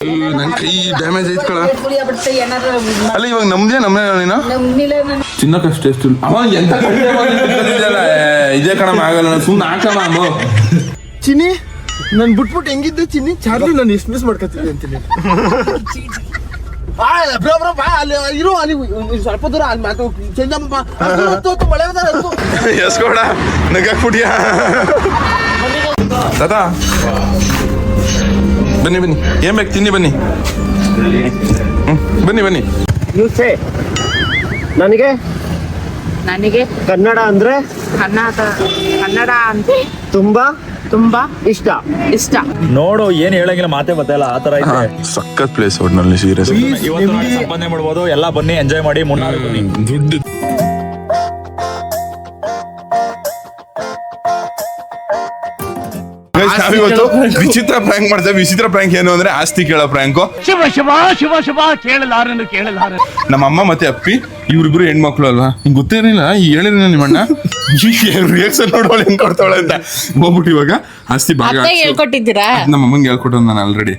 ನನ್ ಕೈ ಡ್ಯಾಮೇಜ್ ಐತ್ ಕಳ ಅಲ್ಲ ಇವಾಗ ನಮ್ದೇ ನೀನು ತಿನ್ನಕಷ್ಟು ಎಷ್ಟು ಅವ ಎಂತ ಇದೇ ಕಣಮ ಆಗಲ್ಲ ಸುಮ್ಮನೆ ಹಾಕಮ್ಮ ಅಮ್ಮ ಚಿನ್ನಿ ನನ್ ಬಿಟ್ಬಿಟ್ಟು ಹೆಂಗಿದ್ದೆ ಚಿನ್ನಿ ಚಾರ್ಲಿ ನಾನು ಎಷ್ಟು ಮಿಸ್ ಮಾಡ್ಕೊತಿದ್ದೆ ಅಂತೀನಿ ಇರು ಅಲ್ಲಿ ಸ್ವಲ್ಪ ದೂರ ಅಲ್ಲಿ ಮಾತು ಮಳೆ ಎಸ್ಕೋಡ ನಗಾಕ್ಬಿಟ್ಯಾ ತಾತಾ ಬನ್ನಿ ಬನ್ನಿ ಏನ್ ಬೇಕು ತಿನ್ನಿ ಬನ್ನಿ ಬನ್ನಿ ಬನ್ನಿ ನನಗೆ ನನಗೆ ಕನ್ನಡ ಅಂದ್ರೆ ಕನ್ನಡ ಅಂತ ತುಂಬಾ ತುಂಬಾ ಇಷ್ಟ ಇಷ್ಟ. ನೋಡು ಏನ್ ಹೇಳಂಗಿಲ್ಲ, ಮಾತೇ ಗೊತ್ತಿಲ್ಲ ಆ ತರ ಐತೆ. ಸಖತ್ ಪ್ಲೇಸ್ ಒಟ್ನಲ್ಲಿ ಸೀರಿಯಸ್. ಇವತ್ತು ನೋಡಿ ಸಂಪಾದನೆ ಮಾಡ್ಬೋದು, ಎಲ್ಲ ಬನ್ನಿ ಎಂಜಾಯ್ ಮಾಡಿ ಮುನ್ನಾಡಿ ಬನ್ನಿ. ದುಡ್ಡು ನಾವಿವತ್ತು ವಿಚಿತ್ರ ಪ್ರ್ಯಾಂಕ್ ಮಾಡ್ತೇವೆ. ವಿಚಿತ್ರ ಪ್ರ್ಯಾಂಕ್ ಏನು ಅಂದ್ರೆ ಆಸ್ತಿ ಕೇಳೋ ಪ್ರ್ಯಾಂಕು. ಶಿವ ಶಿವ ಶಿವ ಶಿವ ಕೇಳಲಾರನು ಕೇಳಲಾರ. ನಮ್ಮ ಅಮ್ಮ ಮತ್ತೆ ಅಪ್ಪಿ ಇವ್ರಿಬ್ರು ಹೆಣ್ಮಕ್ಳು ಅಲ್ವಾ, ಹಿಂಗ್ ಗೊತ್ತೇನಿಲ್ಲ ಈ ಹೇಳಿದ್ರೆ ನಿಮ್ಮಣ್ಣ ರಿಯಾಕ್ಷನ್ ನೋಡೋಳು ಹೆಂಗ್ ಕೊಡ್ತಾಳೆ ಅಂತ ಹೋಗ್ಬಿಟ್ಟು ಇವಾಗ ಆಸ್ತಿ ಭಾಗ ಹೇಳ್ಕೊಟ್ಟಿದ್ದೀರಾ? ನಮ್ಮ ಅಮ್ಮಂಗೆ ಹೇಳ್ಕೊಟ್ಟು ನಾನು ಆಲ್ರೆಡಿ.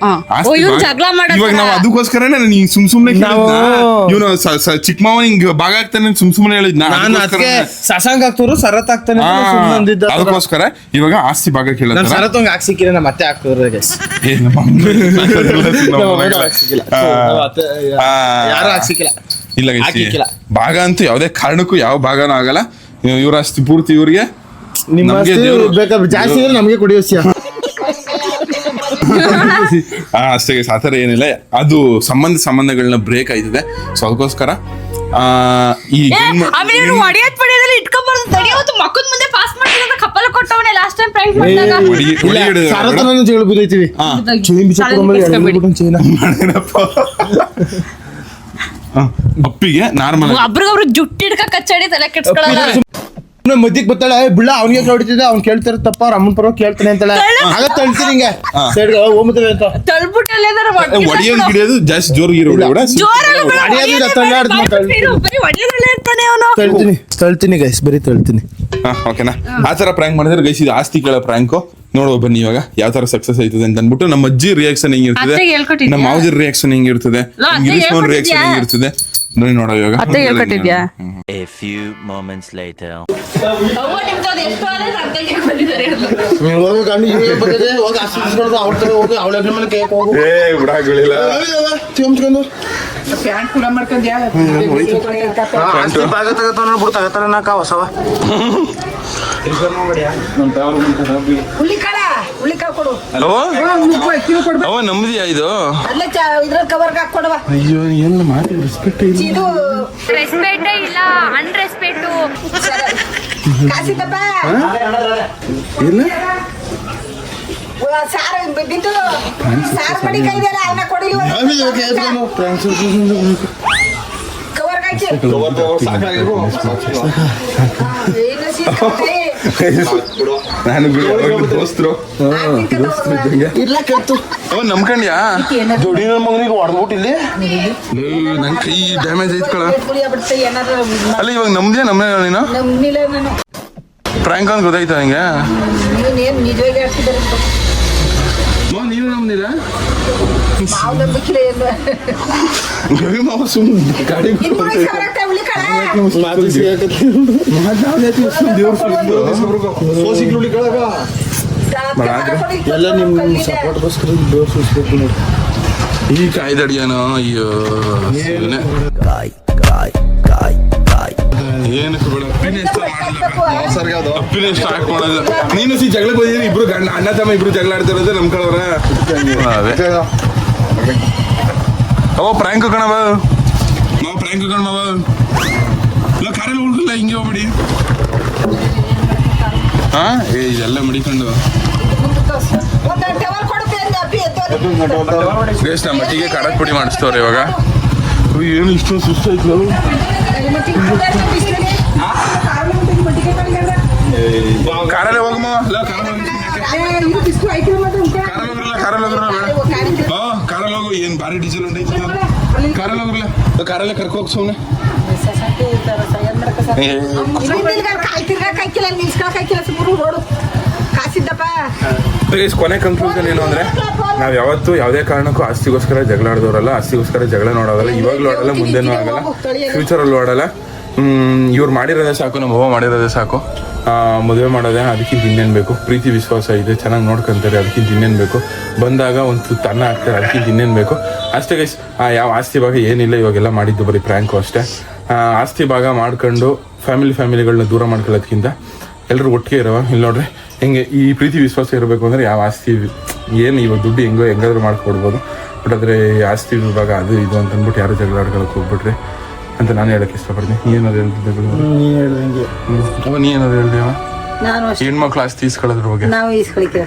ಇವಾಗ ನಾವು ಅದಕ್ಕೋಸ್ಕರನೇ ನಾನು ಹಿಂಗ್ ಸುಮ್ನೆ ಇವನು ಚಿಕ್ಕ ಮಾವ ಹಿಂಗ್ ಭಾಗ ಆಗ್ತಾನೆ ಸುಮ್ನೆ ಹೇಳಿದ್ನ, ಸಸಾಂಗ್ ಆಗ್ತವ್ರು ಸರತ್ ಆಗ್ತಾನೆ ಅದಕ್ಕೋಸ್ಕರ ಇವಾಗ ಆಸ್ತಿ ಭಾಗ ಕೇಳಿದ್ರೆ ಸರತ್ ಹಾಕ್ ಸಿಕ್ಕಿರ ನಮ್ಮ ಮತ್ತೆ ಆಗ್ತವ್ರು ಯಾರು ಹಾಕ್ ಸಿಕ್ಕಿಲ್ಲ. ಇಲ್ಲ ಭಾಗ ಅಂತೂ ಯಾವುದೇ ಕಾರಣಕ್ಕೂ ಯಾವ ಭಾಗನೂ ಆಗಲ್ಲ. ಇವ್ರ ಆಸ್ತಿ ಪೂರ್ತಿ ಇವ್ರಿಗೆ, ನಿಮ್ಮ ಬೇಕಾದ್ರೆ ಜಾಸ್ತಿ ಇದ್ರೆ ನಮಗೆ ಕುಡಿಯೋಸ್ಯ. ಅಷ್ಟೇ, ಆತರ ಏನಿಲ್ಲ. ಅದು ಸಂಬಂಧಗಳನ್ನ ಬ್ರೇಕ್ ಆಯ್ತದೆ. ಸೊ ಅದಕ್ಕೋಸ್ಕರ ಈ ಅಪ್ಪಿಗೆ ನಾರ್ಮಲ್ ಒಬ್ರಿಗೊಬ್ರು ಜುಟ್ಟಿ ಹಿಡ್ಕ ಕಚ್ಚಡಿ ತಲೆ ಕೆಡ್ಸ್ಕೊಳ್ಳಲ್ಲ. ಮದ್ದಿಗೆ ಬರ್ತಾಳೆ ಬಿಳ್ಳ ಅವ್ನಿಗೆ ಹೊಡಿತಿದ್ದೆ, ಅವ್ನು ಕೇಳ್ತಾರ ತಪ್ಪ ರಮ್ಮನ್ ಪರ ಕೇಳ್ತಾನೆ ಅಂತಾಳೆ. ಆಗ ತಳ್ತೀನಿ ಹಿಂಗೆ ಸೈಡ್ ಹೋಗ್ಬಿಡ್ತೇವೆ ಅಂತ ಒಡಿಯೋದು ಗಿಡಿಯೋದು ಜಾಸ್ತಿ ಜೋರ್ ತಳ್ತೀನಿ ಗೈಸ್, ಬರೀ ತಳ್ತೀನಿ. ಓಕೆನಾ? ಆ ತರ ಪ್ರ್ಯಾಂಕ್ ಮಾಡಿದ್ರೆ ಗೈಸ್ ಇದು ಆಸ್ತಿ ಕೇಳೋ ಪ್ರ್ಯಾಂಕು. ನೋಡುವ ಬನ್ನಿ ಇವಾಗ ಯಾವ ತರ ಸಕ್ಸಸ್ ಆಯ್ತದೆ ಅಂತ ಅನ್ಬಿಟ್ಟು. ನಮ್ಮ ಅಜ್ಜಿ ರಿಯಾಕ್ಷನ್ ಹೆಂಗಿರ್ತದೆ, ನಮ್ಮ ಮಾವಜಿ ರಿಯಾಕ್ಷನ್ ಹೆಂಗಿರ್ತದೆ, ರಿಯಾಕ್ಷನ್ ಹೆಂಗಿರ್ತದೆ ನೋಡಿ ನೋಡೋ ಇವಾಗ. A few moments later. ನಮ್ದಿಯಾ ಇದು? ಅಯ್ಯೋ ಏನ್ ಮಾತು ರೆಸ್ಪೆಕ್ಟ್ ಇಲ್ಲ, ರೆಸ್ಪೆಕ್ಟ್ ಇಲ್ಲ, ಅನ್ರೆಸ್ಪೆಕ್ಟ್. ಇಲ್ಲ ನಾನು ದೋಸ್ತರು ನಮ್ಕಂಡ್ಯಾ ಜೋಡಿ ನನ್ನ ಮಗನಿಗೆ ಹೊಡೆದ್ಬಿಟ್ಟು ಇಲ್ಲಿ ನನ್ ಕೈ ಡ್ಯಾಮೇಜ್ ಐತ್ ಕಳ. ಅಲ್ಲ ಇವಾಗ ನಮ್ದೇ ನೀನು ಪ್ರ್ಯಾಂಕ್ ಅಂತ ಗೊತ್ತಾಯ್ತಾ ನಿಂಗೆ? ನೀನು ನಮ್ದಿಲ್ಲ ಗಾಡಿ ಎಲ್ಲ ನಿಮ್ ಸಪೋರ್ಟ್ಗೋಸ್ಕರ ಡೋರ್ ಸುಸ್ಬೇಕು ನೋಡಿ. ಈ ಕಾಯ್ದಡಿಯಾನೋ ಅಯ್ಯೋ ಏನಕ್ಕೆ ಬೇಡ, ಅಪ್ಪಿನ ಸ್ಟಾರ್ಟ್ ಮಾಡೋದು. ನೀನು ಜಗಳ ಬಂದಿದ್ದೀನಿ, ಇಬ್ರು ಅಣ್ಣ ತಮ್ಮ ಇಬ್ರು ಜಗಳ ಆಡ್ತಿರೋದು ನಮ್ ಕಳವ್ರ. ಅವ ಪ್ರ್ಯಾಂಕ್ ಕಣವ, ನಾವು ಪ್ರ್ಯಾಂಕ್ ಕಣವ. ಇಲ್ಲ ಕಾರಲ್ಲಿ ಉಳ್ಕಿಲ್ಲ, ಹಿಂಗೆ ಹೋಗ್ಬಿಡಿ. ಹಾ ಇದೆಲ್ಲ ಮಡಿಕೊಂಡು ನಮ್ಮ ಮಟ್ಟಿಗೆ ಖಾರದ ಪುಡಿ ಮಾಡಿಸ್ತವ್ರೆ ಇವಾಗ. ಏನು ಇಷ್ಟು ಸುಸ್ತಾಯ್ತು. ಕಾರಲ್ಲೇ ಹೋಗಮ್ಮ, ಕಾರಲ್ಲಿ ಹೋಗು. ಏನ್ ಭಾರಿ ಡೀಸೆಲ್ ಉಂಟೈತಿ, ಕಾರಲ್ಲಿ ಹೋಗ್ರಲ್ಲ, ಕಾರಲ್ಲೇ ಕರ್ಕೋಗ್ ಸುಮ್ಮನೆ. ಕಾಯ್ತಿರ್ಗಾಕಿಲ್ಲ ನಿಲ್ಸ್ಕೊಳಕಾಯ್ಕಿಲ್ಲ, ರೋಡು ಕಾಸಿದ್ದಪ್ಪ ಕೊನೆ ಕನ್ಕ್ಲೂಷನ್ ಏನು ಅಂದ್ರೆ ನಾವ್ ಯಾವತ್ತೂ ಯಾವುದೇ ಕಾರಣಕ್ಕೂ ಆಸ್ತಿಗೋಸ್ಕರ ಜಗಳ ಆಡೋರಲ್ಲ, ಆಸ್ತಿಗೋಸ್ಕರ ಜಗಳ ನೋಡೋದಲ್ಲ. ಇವಾಗ್ಲೂ ಆಡಲ್ಲ, ಮುಂದೆನೂ ಆಗಲ್ಲ, ಫ್ಯೂಚರಲ್ಲೂ ಆಡಲ್ಲ. ಇವ್ರು ಮಾಡಿರೋದೇ ಸಾಕು, ನಮ್ಮ ಅವ್ವ ಮಾಡಿರೋದೇ ಸಾಕು. ಮದುವೆ ಮಾಡೋದೇ ಅದಕ್ಕಿಂತ ಇನ್ನೇನು ಬೇಕು. ಪ್ರೀತಿ ವಿಶ್ವಾಸ ಇದೆ, ಚೆನ್ನಾಗಿ ನೋಡ್ಕೊಂತಾರೆ, ಅದಕ್ಕಿಂತ ಇನ್ನೇನು ಬೇಕು. ಬಂದಾಗ ಒಂದು ತುತ್ತು ಅನ್ನ ಹಾಕ್ತಾರೆ, ಅದಕ್ಕಿಂತ ಇನ್ನೇನು ಬೇಕು. ಅಷ್ಟೇ ಗೈಸ್. ಯಾವ ಆಸ್ತಿ ಭಾಗ ಏನಿಲ್ಲ, ಇವಾಗೆಲ್ಲ ಮಾಡಿದ್ದು ಬರೀ ಪ್ರ್ಯಾಂಕು ಅಷ್ಟೇ. ಆಸ್ತಿ ಭಾಗ ಮಾಡ್ಕೊಂಡು ಫ್ಯಾಮಿಲಿಗಳನ್ನ ದೂರ ಮಾಡ್ಕೊಳ್ಳೋದ್ಕಿಂತ ಎಲ್ಲರೂ ಒಟ್ಟಿಗೆ ಇರೋ. ಇಲ್ಲಿ ನೋಡ್ರಿ ಹೆಂಗೆ ಈ ಪ್ರೀತಿ ವಿಶ್ವಾಸ ಇರಬೇಕು ಅಂದರೆ ಯಾವ ಆಸ್ತಿ ಏನು ಇವಾಗ ದುಡ್ಡು ಹೆಂಗಾದ್ರೂ ಮಾಡ್ಕೊಡ್ಬೋದು. ಬಟ್ ಆದರೆ ಆಸ್ತಿ ವಿಭಾಗ ಅದು ಇದು ಅಂತ ಅಂದ್ಬಿಟ್ಟು ಯಾರು ಜಗಳ ಆಡ್ಕೊಳಕ್ಕೆ ಹೋಗ್ಬಿಟ್ರಿ ಅಂತ ನಾನು ಹೇಳಕ್ಕೆ ಇಷ್ಟಪಡ್ತೀನಿ. ನೀ ಏನಾದ್ರು ಹೇಳ್ತಿದ್ದೆ? ನೀ ಏನಾದ್ರು ಹೇಳ್ದೇವ? ನಾನು ಹೆಣ್ಮಕ್ಳು ಆಸ್ತಿ ಈಸ್ಕೊಳ್ಳೋದ್ರ ಬಗ್ಗೆ ನಾವು ಈಸ್ಕೊಳಿಕ್ಕೆ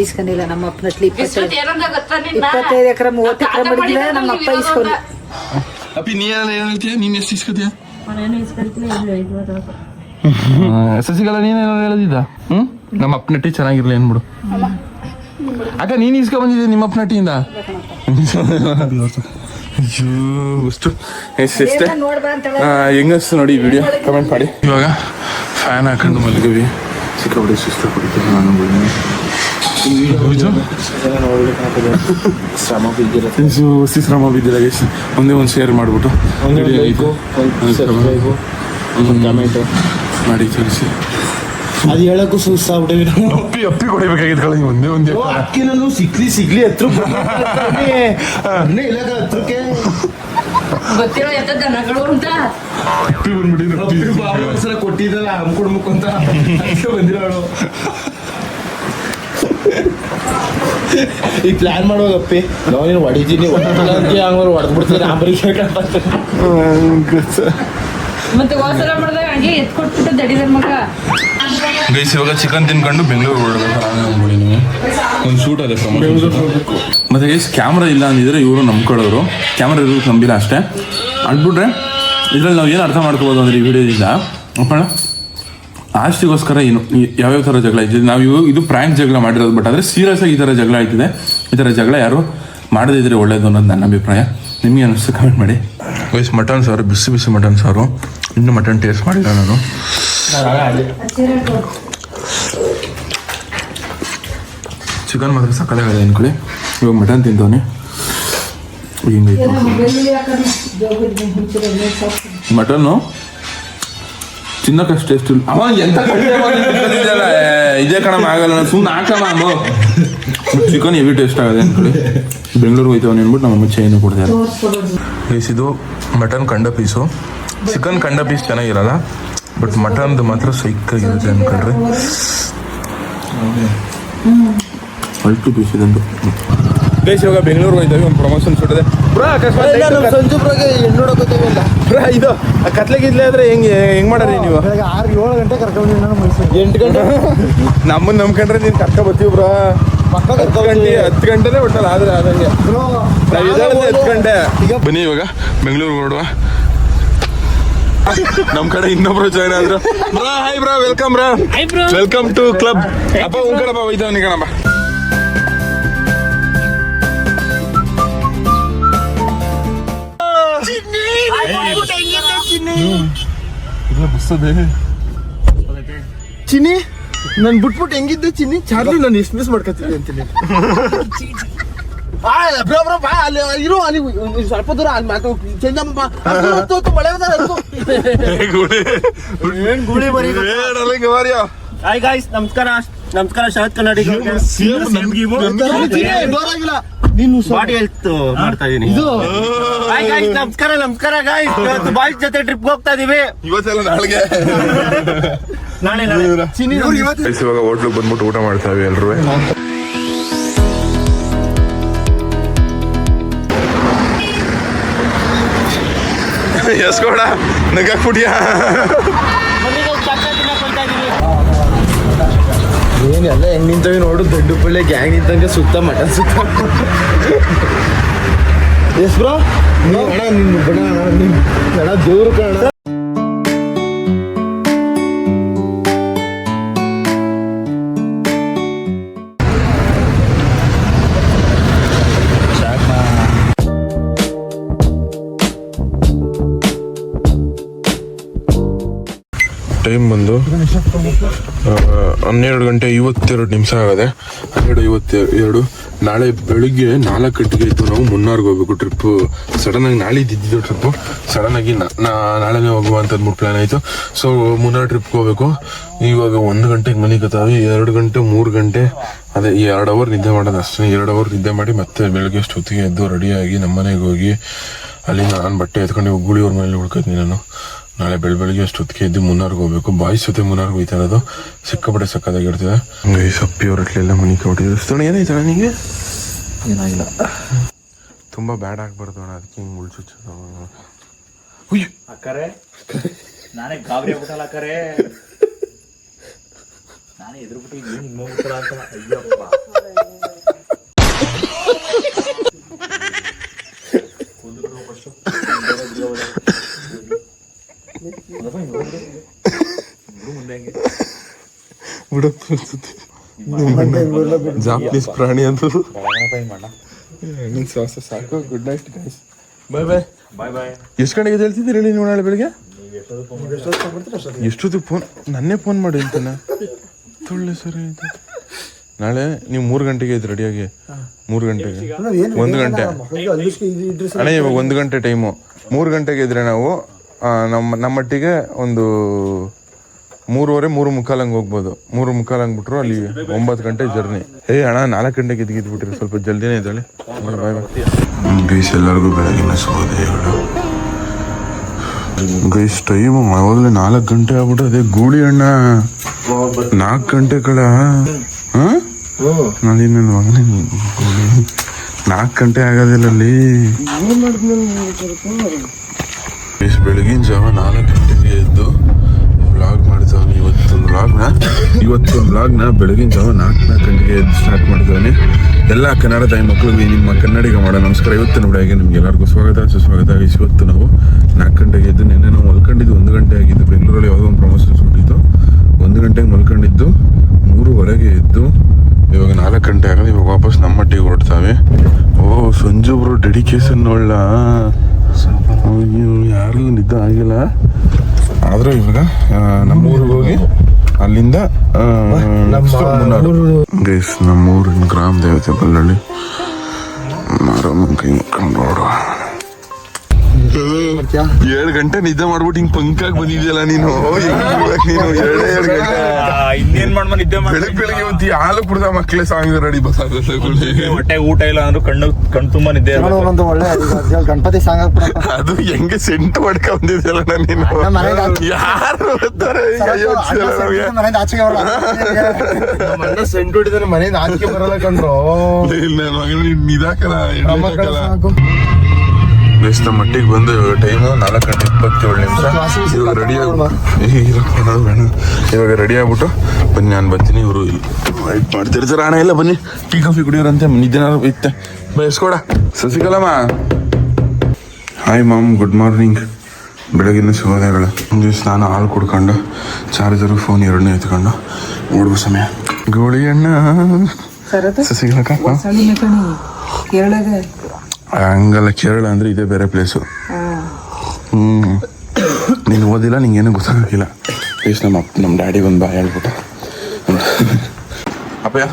ಈಸ್ಕೊಂಡಿಲ್ಲ. ನಮ್ಮ ಅಪ್ಪನ ಹತ್ರ 25 ಎಕರೆ 30 ಎಕರೆ ಮಡಗಿಲ್ಲ. ನಮ್ಮ ಅಪ್ಪ ಈಸ್ಕೊಂಡ. ಅಪ್ಪಿ ನೀ ಏನಾದ್ರು ಹೇಳ್ತೀಯ? ನೀನ್ ಎಷ್ಟು ಇಸ್ಕೊತೀಯ? ಸಸಿಗಳ ನೀನೇನಾದ್ರು ಹೇಳದಿದ್ದ? ನಮ್ಮ ಅಪ್ಪನಟ್ಟಿ ಚೆನ್ನಾಗಿರ್ಲಿ ಅನ್ಬಿಡು. ಅಕ್ಕ ನೀನ್ ಇಸ್ಕೊಂಡ್ ಬಂದಿದ್ದೆ ನಿಮ್ಮ ಅಪ್ಪನಟ್ಟಿಯಿಂದ? ಎಷ್ಟೇ ಹೆಂಗಸ್ತು ನೋಡಿ ವಿಡಿಯೋ ಕಮೆಂಟ್ ಮಾಡಿ. ಇವಾಗ ಫ್ಯಾನ್ ಹಾಕೊಂಡು ಮಲಗಿವಿ, ಸಿಕ್ಕಾಬಿಡಿ ಸುಸ್ತು ಕುಡಿತೀನಿ ನಾನು. ಶ್ರಮ ಬಿದ್ದಿಲ್ಲ ಗೈಸ್. ಒಂದೇ ಒಂದು ಶೇರ್ ಮಾಡ್ಬಿಟ್ಟು ಮಾಡಿ ತಿಳಿಸಿ. ಅದು ಹೇಳಕ್ಕೂ ಸುಸ್ತಾಗ್ಬಿಟ್ಟಿವಿ. ಅಪ್ಪಿ ಕೊಡಿಬೇಕಾಗಿತ್ತು ಕಳೆ ಒಂದೇ ಅಕ್ಕಿನೂ ಸಿಗ್ಲಿ ಹತ್ರ ಹತ್ರಕ್ಕೆ ಗೊತ್ತಿರೋ ಎತ್ತ ದನಗಳು ಅಂತ ಸಲ ಕೊಟ್ಟಿದ್ದಲ್ಲ ಹಮ್ಕೊಡ್ಬೇಕು ಅಂತ ಬಂದಿರೋಳು. ಈಗ ಪ್ಲಾನ್ ಮಾಡುವಾಗಪ್ಪಿ ನಾವೇನು ಹೊಡಿತೀನಿ ಹೊಡೆದ್ಬಿಡ್ತೀನಿ. ಮತ್ತೆ ಹೋಸಲ ಮಾಡಿದಾಗ ಹಂಗೆ ಎತ್ ಕೊಟ್ಬಿಟ್ಟು ದಡಿದರ್ ಮಗ. ಗೈಸ್ ಇವಾಗ ಚಿಕನ್ ತಿನ್ಕೊಂಡು ಬೆಂಗಳೂರು ಹೊರಡ್ಬೇಕು. ಒಂದು ಶೂಟ್ ಅದೇ ಮತ್ತೆ ಗೈಸ್ ಕ್ಯಾಮ್ರಾ ಇಲ್ಲ ಅಂದಿದ್ರೆ ಇವರು ನಂಬ್ಕೊಳ್ಳೋರು. ಕ್ಯಾಮ್ರಾ ಇರೋದು ನಂಬಿಲ್ಲ ಅಷ್ಟೇ. ಅಂದ್ಬಿಟ್ರೆ ಇದ್ರಲ್ಲಿ ನಾವು ಏನು ಅರ್ಥ ಮಾಡ್ಕೋಬೋದು ಅಂದರೆ ಈ ವಿಡಿಯೋದಿಂದ ಅಪ್ಪಣ ಆಸ್ತಿಗೋಸ್ಕರ ಏನು ಯಾವ್ಯಾವ ಥರ ಜಗಳ ಆಯ್ತಿದೆ. ನಾವು ಇದು ಪ್ರ್ಯಾಂಕ್ ಜಗಳ ಮಾಡಿರೋದು. ಬಟ್ ಆದರೆ ಸೀರಿಯಸ್ ಆಗಿ ಈ ಥರ ಜಗಳ ಆಯ್ತಿದೆ. ಈ ಥರ ಜಗಳ ಯಾರು ಮಾಡದಿದ್ರೆ ಒಳ್ಳೇದು ಅನ್ನೋದು ನನ್ನ ಅಭಿಪ್ರಾಯ. ನಿಮಗೆ ಅನ್ನಿಸ್ತು ಕಮೆಂಟ್ ಮಾಡಿ. ಗೈಸ್ ಮಟನ್ ಸಾರು, ಬಿಸಿ ಬಿಸಿ ಮಟನ್ ಸಾರು. ಇನ್ನೂ ಮಟನ್ ಟೇಸ್ಟ್ ಮಾಡಿಲ್ಲ ನಾನು. ಚಿಕನ್ ಮಾತ್ರ ಸಕ್ಕತ್ತಾಗಿದೆ ಅನ್ಕೊಳ್ಳಿ. ಇವಾಗ ಮಟನ್ ತಿಂತವನಿ. ಹಿಂಗೈತೆ ಮಟನ್ನು ತಿನ್ನಕಷ್ಟು ಟೇಸ್ಟ್ ಇಲ್ಲ. ಅವ ಎಂತ ಇದೇ ಕಣಮ್ಮ ಆಗಲ್ಲ, ಸುಮ್ಮನೆ ಹಾಕಮ್ಮ ಅಮ್ಮ. ಚಿಕನ್ ಹೆವಿ ಟೇಸ್ಟ್ ಆಗಿದೆ ಅನ್ಕೊಳ್ಳಿ. ಬೆಂಗಳೂರಿಗೆ ಹೋಯ್ತವನಿ ಅಂದ್ಬಿಟ್ಟು ನಮ್ಮಮ್ಮ ಚೈನು ಕೊಡ್ತಾರೆ. ಗೈಸ್ ಇದು ಮಟನ್ ಕಂಡ ಪೀಸು. ಚಿಕನ್ ಕಂಡ ಪೀಸ್ ಚೆನ್ನಾಗಿರಲ್ಲ, ಬಟ್ ಮಟನ್ದು ಮಾತ್ರ ಸೈಕಾಗಿರುತ್ತೆ ಅನ್ಕೊಳ್ರಿ. ಅಲ್ಟು ಪೀಸ್ ಇದಂದು. ಗೈಸ್ ಇವಾಗ ಬೆಂಗಳೂರಿಗೆ ಹೋಯ್ತೇವೆ. ಒಂದು ಪ್ರಮೋಷನ್ ಶೂಟ್ ಇದೆ. ಸಂಜು ಬ್ರೋಗೆ ಹೆಣ್ಣು ನೋಡೋಕೋತೀವಲ್ಲ ಇದು ಕತ್ಲೆಗಿದ್ಲೆ ಆದ್ರೆ ಹೆಂಗ್ ಮಾಡರಿ ನೀವು? 6-7 ಗಂಟೆ ಕರ್ಕೊಂಡು ನಾನು ಮೈಸೂರು 8 ಗಂಟೆ ನಮ್ಮನ್ನ ನಂಬ್ಕೊಂಡ್ರೆ ನೀನ್ ಕರ್ಕೊ ಬರ್ತೀವಿ ಬ್ರೋ. 10 ಗಂಟೆನೇ ಒಟ್ಟಲ್ಲ ಆದ್ರೆ ಆದಂಗೆ ನಾವು 10 ಗಂಟೆ. ಬನ್ನಿ ಇವಾಗ ಬೆಂಗಳೂರಿಗೆ ಹೊರಡುವ. ನಮ್ ಕಡೆ ಇನ್ನೊಬ್ರು ಜಾಯ್ನ್ ಆದ್ರು. Bro hi bro, welcome bro, welcome to club. ಅಪ್ಪ ಉನ್ ಕಡಪ್ಪ ಹೋಯ್ತವನಿ ಕಣಪ್ಪ. ಚಿನ್ನಿ ನನ್ ಬಿಟ್ಬಿಟ್ಟು ಹೆಂಗಿದ್ದೆ ಚಿನ್ನಿ? ಚಾರ್ಲಿ ನಾನು ಎಷ್ಟು ಮಿಸ್ ಮಾಡ್ಕೊತಿದ್ದೆ ಅಂತೀನಿ. ಇರೋ ಅಲ್ಲಿ ಸ್ವಲ್ಪ ದೂರ ಅಲ್ಲಿ ಮಾತು ಚೇಂಜ್ ಮಳೆ ಗುಳಿ ಬರೀ. ಹಾಯ್ ಗಾಯ್ಸ್, ನಮಸ್ಕಾರ ಶರತ್ ಕನ್ನಡಿ. ನೀನು ಬಾಡಿ ಹೆಲ್ತ್ ಮಾಡ್ತಾ ಇದೀನಿ. ನಮಸ್ಕಾರ ಗಾಯ್ಸ್, ಬಾಯ್ಸ್ ಜೊತೆ ಟ್ರಿಪ್ ಹೋಗ್ತಾ ಇದೀವಿ ಇವತ್ತೆಲ್ಲ ನಾಳೆಗೆ. ಇವಾಗ ಹೋಟ್ಲಿಗೆ ಬಂದ್ಬಿಟ್ಟು ಊಟ ಮಾಡ್ತಾವೆ ಎಲ್ರು. ಎಸ್ಕೋಡ ನಗಾಕ್ಬಿಟ್ಯಾ? ಏನೆಲ್ಲ ಹೆಂಗ್ ನಿಂತವಿ ನೋಡು. ದೊಡ್ಡ ಪಳ್ಳೆ ಗ್ಯಾಂಗ್ ನಿಂತಂಗೆ ಸುತ್ತ ಮಟನ್ ಸುತ್ತ. ಎಸ್ ಬ್ರೋ ನಿನ್ನ ದೇವ್ರು ಕಾರಣ. ಟೈಮ್ ಬಂದು 12:52 ಆಗದೆ. 12:52. ನಾಳೆ ಬೆಳಿಗ್ಗೆ 4 ಗಂಟೆಗೆ ಇತ್ತು. ನಾವು ಮುನ್ನಾರ್ಗೆ ಹೋಗ್ಬೇಕು ಟ್ರಿಪ್ಪು. ಸಡನ್ನಾಗಿ ನಾಳೆ ಇದ್ದಿದ್ದು ಟ್ರಿಪ್ಪು. ಸಡನ್ನಾಗಿ ನಾಳೆನೇ ಹೋಗುವ ಅಂತ ಅಂದ್ಬಿಟ್ಟು ಪ್ಲಾನ್ ಆಯಿತು. ಸೊ ಮುನ್ನಾರ್ ಟ್ರಿಪ್ಗೆ ಹೋಗ್ಬೇಕು. ಇವಾಗ 1 ಗಂಟೆಗೆ ಮನಿಕತ್ತಾವೆ. 2 ಗಂಟೆ 3 ಗಂಟೆ ಅದೇ 2 ಅವರ್ ನಿದ್ದೆ ಮಾಡೋದು ಅಷ್ಟೇ. 2 ಅವರ್ ನಿದ್ದೆ ಮಾಡಿ ಮತ್ತೆ ಬೆಳಗ್ಗೆ ಅಷ್ಟೊತ್ತಿಗೆ ಎದ್ದು ರೆಡಿಯಾಗಿ ನಮ್ಮ ಮನೆಗೆ ಹೋಗಿ ಅಲ್ಲಿಂದ ನಾನು ಬಟ್ಟೆ ಎತ್ಕೊಂಡು ಗುಳಿಯವ್ರ ಮೇಲೆ ಉಳ್ಕೊತೀನಿ ನಾನು. ನಾಳೆ ಬೆಳಗ್ಗೆ ಅಷ್ಟೊತ್ತಿಗೆ ಎದ್ದು ಮುನ್ನಾರ್ಗೆ ಹೋಗ್ಬೇಕು. ಬಾಯ್ಸ್ ಜೊತೆ ಮುನ್ನಾರ್ಗೆ ಹೋಗ್ತಾ ಇರೋದು. ಸಿಕ್ಕಾಪಟ್ಟೆ ಸಕ್ಕದಾಗಿರ್ತದೆ. ಸಪ್ಪಿ ಹೊರಟ್ಲೆಲ್ಲ ಮನಿ ಕೊಟ್ಟಿದ್ದು ಏನಾಯ್ತಣ್ಣ ನಿಮಗೆ? ಏನಾಗಿಲ್ಲ. ತುಂಬ ಬ್ಯಾಡ್ ಆಗ್ಬಾರ್ದು ಅಣ್ಣ, ಅದಕ್ಕೆ ಹಿಂಗೆ ಮುಳ್ಚುಚ್ಚೋದು. ಅಕ್ಕರೆ ನಾನೇ ಗಾಬರಿ ಆಗ್ಬಿಟ್ಟಲ್ಲ ಅಕ್ಕರೆ. ನಾನೇ ಎದುರುಬಿಟ್ಟು ಏನು ಹಿಂಗೋಗ್ಬಿಟ್ಟಲ್ಲ ಅಂತ. ಅಯ್ಯಪ್ಪ ಜಾಪನೀಸ್ ಪ್ರಾಣಿ ಅಂತ ಶ್ವಾಸ ಸಾಕು. ಗುಡ್ ನೈಟ್ ಗೈಸ್, ಬಾಯ್ ಬಾಯ್ ಬಾಯ್ ಬಾಯ್. ಎಷ್ಟು ಗಂಟೆಗೆ ಹೇಳ್ತಿದ್ದೀರಿ ಹೇಳಿ ನೀವು ನಾಳೆ ಬೆಳಿಗ್ಗೆ? ಎಷ್ಟೊತ್ತಿಗೆ ಫೋನ್ ನನ್ನೇ ಫೋನ್ ಮಾಡಿ ಅಂತಾನೆ ತೊಳ್ಳೆ ಸರಿ ಆಯ್ತು. ನಾಳೆ ನೀವು 3 ಗಂಟೆಗೆ ಇದ್ದು ರೆಡಿಯಾಗಿ. 3 ಗಂಟೆಗೆ 1 ಗಂಟೆ ಅಣ್ಣ, ಇವಾಗ 1 ಗಂಟೆ ಟೈಮು. 3 ಗಂಟೆಗೆ ಇದ್ರೆ ನಾವು ನಮ್ಮಟ್ಟಿಗೆ ಒಂದು 3:45 ಹಂಗೆ ಹೋಗ್ಬೋದು. 3:45 ಹಂಗೆ ಬಿಟ್ರು ಅಲ್ಲಿ 9 ಗಂಟೆ ಜರ್ನಿ. ಅಣ್ಣ 4 ಗಂಟೆಗೆ ಎದ್ಗಿದ್ಬಿಟ್ರಿ, ಸ್ವಲ್ಪ ಜಲ್ದಿನೇ ಇದ್ದಾಳೆ. ಬಾಯ್ ಬಾಯ್. ಗೈಸ್ ಎಲ್ಲರಿಗೂ ಬೆಳಗಿನ ಶುಭೋದಯಗಳು. ಗೈಸ್ ಟೈಮು ಮೊದಲೇ 4 ಗಂಟೆ ಆಗ್ಬಿಟ್ಟು ಅದೇ ಗೂಳಿ ಅಣ್ಣ 4 ಗಂಟೆ ಕಳ. ನಾನು ನನ್ನ ಮಗನೇ 4 ಗಂಟೆ ಆಗೋದಿಲ್ಲ ಅಲ್ಲಿ. ಬೆಳಗಿನ ಜಾವ 4 ಗಂಟೆಗೆ ಎದ್ದು ವ್ಲಾಗ್ ಮಾಡ್ತಾವನಿ. ಇವತ್ತೊಂದು ವ್ಲಾಗ್ನ ಬೆಳಗಿನ ಜಾವ 4 ಗಂಟೆಗೆ ಎದ್ದು ಸ್ಟಾರ್ಟ್ ಮಾಡ್ತಾವನಿ. ಎಲ್ಲ ಕನ್ನಡ ತಾಯಿ ಮಕ್ಕಳಿಗೆ ನಿಮ್ಮ ಕನ್ನಡಿಗ ಮಾಡೋ ನಮಸ್ಕಾರ. ಇವತ್ತಿನ ವಿಡಿಯೋಗೆ ನಿಮ್ಗೆ ಎಲ್ಲರಿಗೂ ಸ್ವಾಗತ ಸುಸ್ವಾಗತ. ಇವತ್ತು ನಾವು 4 ಗಂಟೆಗೆ ಎದ್ದು ನೆನ್ನೆ ನಾವು ಮಲ್ಕೊಂಡಿದ್ದು 1 ಗಂಟೆ ಆಗಿದ್ದು. ಬೆಂಗಳೂರಲ್ಲಿ ಯಾವುದೋ ಒಂದು ಪ್ರಮೋಷನ್ ಸುಟ್ಟಿದ್ದು. 1 ಗಂಟೆಗೆ ಮಲ್ಕೊಂಡಿದ್ದು 3:15 ಎದ್ದು ಇವಾಗ 4 ಗಂಟೆ ಆಗೋದು. ಇವಾಗ ವಾಪಸ್ ನಮ್ಮ ಮಟ್ಟಿಗೆ ಹೊರಡ್ತಾವೆ. ಸಂಜು ಬ್ರೋ ಡೆಡಿಕೇಶನ್ ಒಳ್ಳ ಯಾರಿಗೂ ನಿದ್ದೆ ಆಗಿಲ್ಲ. ಆದರೂ ಇವಾಗ ನಮ್ಮೂರಿಗೆ ಹೋಗಿ ಅಲ್ಲಿಂದ ಗೈಸ್ ನಮ್ಮೂರಿನ ಗ್ರಾಮ ದೇವತೆ ಬಲ್ಲಳ್ಳಿ ಮಾರಮ್ಮನ ಕೈ ಮುಕ್ಕೊಂಡು ನೋಡುವ. 7 ಗಂಟೆ ನಿದ್ದೆ ಮಾಡ್ಬಿಟ್ಟು ಹಿಂಗ್ ಪಂಕಾಗಿ ಬಂದಿದ್ಯಲ್ಲ ನೀನು. ಇನ್ನೇನ್ ಮಾಡ್ಮ ನಿದ್ದೆ ಬೆಳಗ್ಗೆ ಹೊತ್ತಿ ಹಾಲು ಕುಡ್ದ ಮಕ್ಕಳೇ ಸಾಂಗ್ ರೆಡಿ ಹೊಟ್ಟೆ ಊಟ ಇಲ್ಲ ಅಂದ್ರೂ ಕಣ್ ತುಂಬಾ ನಿದ್ದೆ. ಗಣಪತಿ ಸಾಂಗ್ ಅದು ಹೆಂಗೆ ಸೆಂಟು ಹೊಡ್ಕೊಂಡಿದ್ಯಲ್ಲ ನೀನು. ಯಾರು ಸೆಂಟು ಹೊಡಿದಾರೆ ಮನೆಯಿಂದ ಆಚೆ ಬರಲ್ಲ ಕಂಡ್ರು. ನಿದಾಕಲ್ಲ ನಮ್ಮ ಮಟ್ಟಿಗೆ ಬಂದು ಟೈಮು 4:27. ಇವಾಗ ರೆಡಿ ಆಗ್ಬಿಟ್ಟು ಬನ್ನಿ ನಾನು ಬರ್ತೀನಿ. ಇವರು ವೈಟ್ ಮಾಡ್ತಿರ್ತಾರೆ. ಹಣ ಎಲ್ಲ ಬನ್ನಿ ಟೀ ಕಾಫಿ ಕುಡಿಯೋರಂತೆ. ನಿದ್ದೆ ಇತ್ತೆ ಬಯಸ್ಕೊಡ ಸಸಿಕಲಮ್ಮ. Hi mom, good morning. ಬೆಳಗಿನ ಶುಭೋದಯಗಳು. ಸ್ನಾನ ಹಾಲು ಕುಡ್ಕೊಂಡು ಚಾರ್ಜರು ಫೋನ್ 2 ಎತ್ಕೊಂಡು ನೋಡುವ ಸಮಯ. ಗೋಳಿ ಅಣ್ಣ ಸಸಿಗಳಕ್ಕ ಹಂಗಲ್ಲ. ಕೇರಳ ಅಂದ್ರೆ ಇದೇ ಬೇರೆ ಪ್ಲೇಸು. ನೀನು ಓದಿಲ್ಲ, ನಿಂಗೇನು ಗೊತ್ತಾಗಿಲ್ಲ. ಪ್ಲೀಸ್ ನಮ್ಮ ಡ್ಯಾಡಿ ಒಂದು ಬಾ ಹೇಳ್ಬಿಟ್ಟ. ಅಪ್ಪಯ್ಯ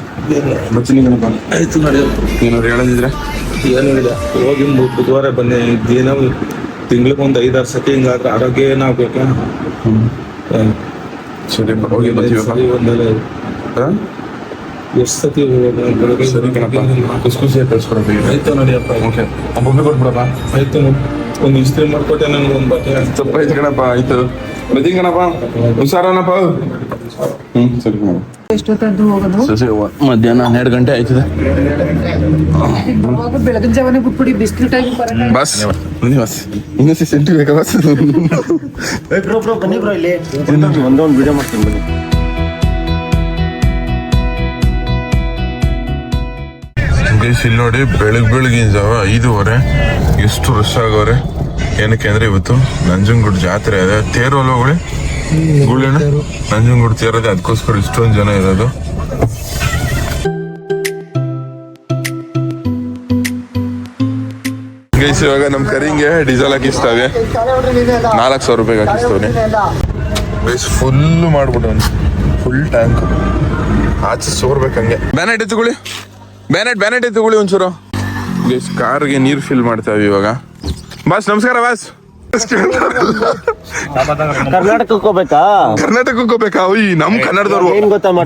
ಬರ್ತೀನಿ ಕಣಪ್ಪ. ಆಯ್ತು ನೋಡಿ. ಏನಾದ್ರು ಹೇಳೋದಿದ್ರೆ ಏನು ಇಲ್ಲ. ಹೋಗಿ ಬುಧವಾರ ಬನ್ನಿ. ಏನೋ ತಿಂಗ್ಳಿಗೆ ಒಂದು 5-6 ಸತಿ ಹಿಂಗಾದ್ರೆ ಆರೋಗ್ಯ ಏನಾಗಬೇಕಾ? ಸರಿ ಹೋಗಿ ಬರ್ತೀವಿ. ಎಷ್ಟು ಸತಿ ಸರಿ ಕಣಪ್ಪ. ಖುಷಿ ಕಳ್ಸ್ಕೊಡಪ್ಪ. ಆಯ್ತು ನೋಡಿಯಪ್ಪ. ಓಕೆ ಬೊಬ್ಬೆ ಕೊಟ್ಬಿಡಪ್ಪ. ಆಯ್ತು ಒಂದು ಇಸ್ತ್ರಿ ಮಾಡ್ಕೊಟ್ಟೆ ನನಗೆ ಒಂದು ಬಟ್ಟೆ. ತಪ್ಪಾಯ್ತು ಕಣಪ್ಪ. ಆಯ್ತು ಬರ್ತೀನಿ ಕಣಪ್ಪ. ಹುಷಾರನಪ್ಪ. ಸರಿ ಮೇಡಮ್. ಎಷ್ಟೊತ್ತದ್ದು ಹೋಗೋದು? ಮಧ್ಯಾಹ್ನ 12 ಗಂಟೆ ಆಯ್ತದೆ. ಬೆಳಗಿನ ಜಾವನೆ ಬಿಟ್ಬಿಡಿ, ಬಿಸಿಲು ಟೈಮ್ ಬಸ್ ಬಸ್ ಇನ್ನೊಂದು ಸೆಂಟಿ ಬೇಕಾ ಬಸ್? ಬನ್ನಿ ಬ್ರೋ, ಇಲ್ಲಿ ಒಂದೊಂದು ವಿಡಿಯೋ ಮಾಡ್ತೀನಿ ಬನ್ನಿ. ಇಲ್ಲಿ ನೋಡಿ ಬೆಳಗಿನ ಜಾವ 5:15 ಎಷ್ಟು ರಶ್ ಆಗೋರೆ. ಏನಕ್ಕೆ ಅಂದ್ರೆ ಇವತ್ತು ನಂಜನಗೂಡು ಜಾತ್ರೆ ಇದೆ. ತೇರೋಲ್ಲ ಹೋಗಿ ಗುಳಿಯಣ್ಣ ನಂಜನಗೂಡು ತೇರದೆ, ಅದಕ್ಕೋಸ್ಕರ ಇಷ್ಟೊಂದು ಜನ ಇರೋದು. ಗೈಸ್ ಇವಾಗ ನಮ್ಮ ಕರಿಂಗೆ ಡೀಸೆಲ್ ಹಾಕಿಸ್ತಾವೆ. 4,000 ರೂಪಾಯಿಗೆ ಹಾಕಿಸ್ತವ್ನೆ. ಫುಲ್ ಮಾಡ್ಬಿಟ್ಟು ಫುಲ್ ಟ್ಯಾಂಕ್ ಆಚೆ ಸೋರ್ಬೇಕಂಗೆ. ಬ್ಯಾನೆಟ್ ಎತ್ತುಕೊಳ್ಳಿ, ಬ್ಯಾನೆಟ್ ಎತ್ತುಕೊಳ್ಳಿ ಒಂಚೂರು. ಕಾರ್ಗೆ ನೀರು ಫಿಲ್ ಮಾಡ್ತಾವೆ ಇವಾಗ. ಬಾಸ್ ನಮಸ್ಕಾರ ಬಾಸ್. ಕರ್ನಾಟಕಕ್ಕೆ ಹೋಗ್ಬೇಕಾ? ಕರ್ನಾಟಕಕ್ಕೆ ಹೋಗ್ಬೇಕಾ? ಓಯ್ ನಮ್ ಕನ್ನಡದವ್ರು